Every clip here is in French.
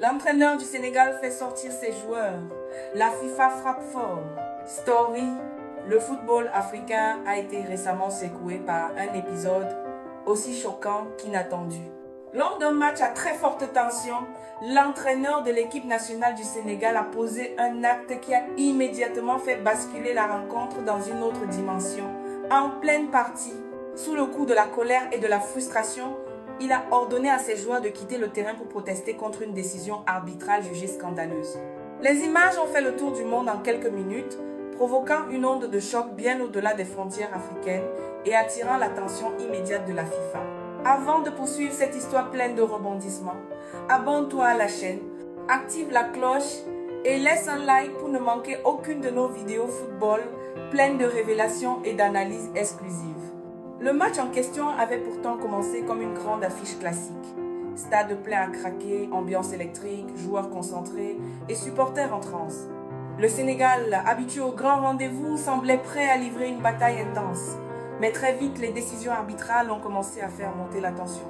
L'entraîneur du Sénégal fait sortir ses joueurs. La FIFA frappe fort. Story, le football africain a été récemment secoué par un épisode aussi choquant qu'inattendu. Lors d'un match à très forte tension, l'entraîneur de l'équipe nationale du Sénégal a posé un acte qui a immédiatement fait basculer la rencontre dans une autre dimension. En pleine partie, sous le coup de la colère et de la frustration, il a ordonné à ses joueurs de quitter le terrain pour protester contre une décision arbitrale jugée scandaleuse. Les images ont fait le tour du monde en quelques minutes, provoquant une onde de choc bien au-delà des frontières africaines et attirant l'attention immédiate de la FIFA. Avant de poursuivre cette histoire pleine de rebondissements, abonne-toi à la chaîne, active la cloche et laisse un like pour ne manquer aucune de nos vidéos football pleines de révélations et d'analyses exclusives. Le match en question avait pourtant commencé comme une grande affiche classique. Stade plein à craquer, ambiance électrique, joueurs concentrés et supporters en transe. Le Sénégal, habitué au grand rendez-vous, semblait prêt à livrer une bataille intense. Mais très vite, les décisions arbitrales ont commencé à faire monter la tension.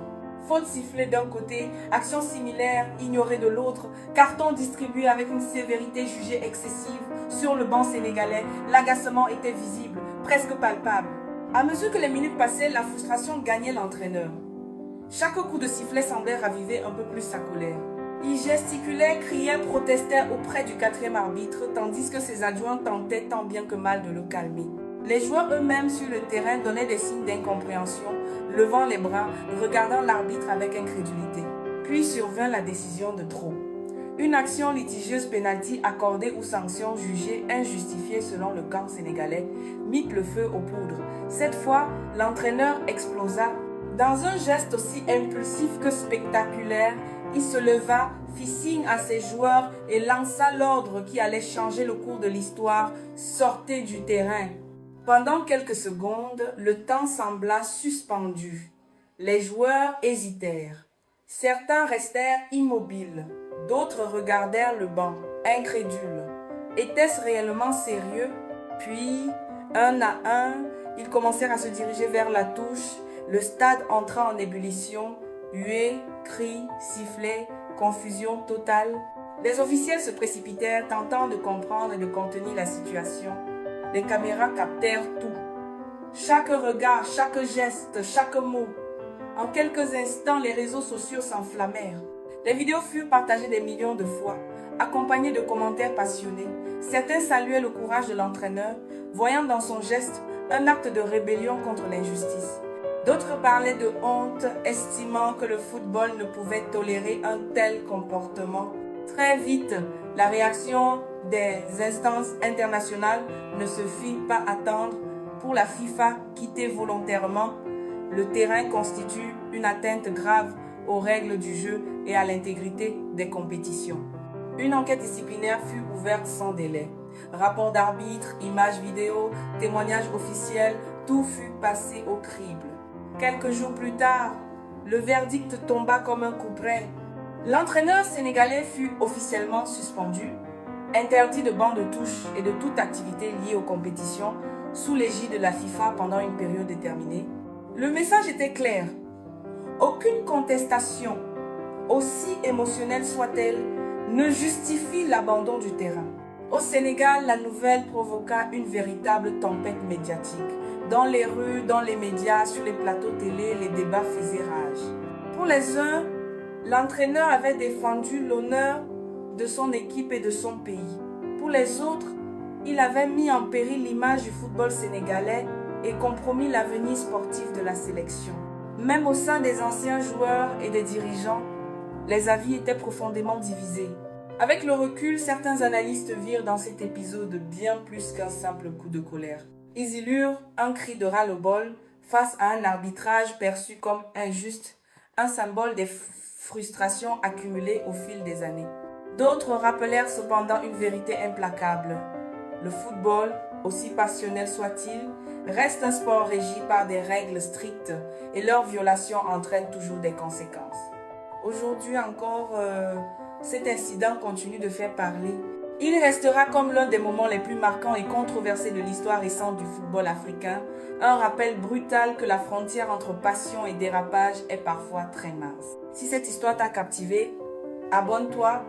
Faute sifflée d'un côté, action similaire ignorée de l'autre, carton distribué avec une sévérité jugée excessive. Sur le banc sénégalais, l'agacement était visible, presque palpable. À mesure que les minutes passaient, la frustration gagnait l'entraîneur. Chaque coup de sifflet semblait raviver un peu plus sa colère. Il gesticulait, criait, protestait auprès du quatrième arbitre, tandis que ses adjoints tentaient tant bien que mal de le calmer. Les joueurs eux-mêmes sur le terrain donnaient des signes d'incompréhension, levant les bras, regardant l'arbitre avec incrédulité. Puis survint la décision de trop. Une action litigieuse pénalty accordée ou sanction jugée injustifiée selon le camp sénégalais mit le feu aux poudres. Cette fois, l'entraîneur explosa. Dans un geste aussi impulsif que spectaculaire, il se leva, fit signe à ses joueurs et lança l'ordre qui allait changer le cours de l'histoire. Sortez du terrain. Pendant quelques secondes, le temps sembla suspendu. Les joueurs hésitèrent. Certains restèrent immobiles. D'autres regardèrent le banc, incrédules. Était-ce réellement sérieux? Puis, un à un, ils commencèrent à se diriger vers la touche. Le stade entra en ébullition. Huées, cris, sifflets, confusion totale. Les officiels se précipitèrent, tentant de comprendre et de contenir la situation. Les caméras captèrent tout. Chaque regard, chaque geste, chaque mot. En quelques instants, les réseaux sociaux s'enflammèrent. Les vidéos furent partagées des millions de fois, accompagnées de commentaires passionnés. Certains saluaient le courage de l'entraîneur, voyant dans son geste un acte de rébellion contre l'injustice. D'autres parlaient de honte, estimant que le football ne pouvait tolérer un tel comportement. Très vite, la réaction des instances internationales ne se fit pas attendre. Pour la FIFA, quitter volontairement le terrain constitue une atteinte grave aux règles du jeu et à l'intégrité des compétitions. Une enquête disciplinaire fut ouverte sans délai. Rapport d'arbitre, images vidéo, témoignages officiels, tout fut passé au crible. Quelques jours plus tard, le verdict tomba comme un coup près. L'entraîneur sénégalais fut officiellement suspendu, interdit de banc de touche et de toute activité liée aux compétitions sous l'égide de la FIFA pendant une période déterminée. Le message était clair. Aucune contestation, aussi émotionnelle soit-elle, ne justifie l'abandon du terrain. Au Sénégal, la nouvelle provoqua une véritable tempête médiatique. Dans les rues, dans les médias, sur les plateaux télé, les débats faisaient rage. Pour les uns, l'entraîneur avait défendu l'honneur de son équipe et de son pays. Pour les autres, il avait mis en péril l'image du football sénégalais et compromis l'avenir sportif de la sélection. Même au sein des anciens joueurs et des dirigeants, les avis étaient profondément divisés. Avec le recul, certains analystes virent dans cet épisode bien plus qu'un simple coup de colère. Ils y lurent un cri de ras-le-bol face à un arbitrage perçu comme injuste, un symbole des frustrations accumulées au fil des années. D'autres rappelèrent cependant une vérité implacable. Le football, aussi passionnel soit-il, reste un sport régi par des règles strictes et leur violation entraîne toujours des conséquences. Aujourd'hui encore, cet incident continue de faire parler. Il restera comme l'un des moments les plus marquants et controversés de l'histoire récente du football africain, un rappel brutal que la frontière entre passion et dérapage est parfois très mince. Si cette histoire t'a captivé, abonne-toi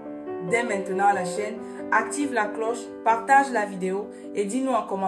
dès maintenant à la chaîne, active la cloche, partage la vidéo et dis-nous en commentaire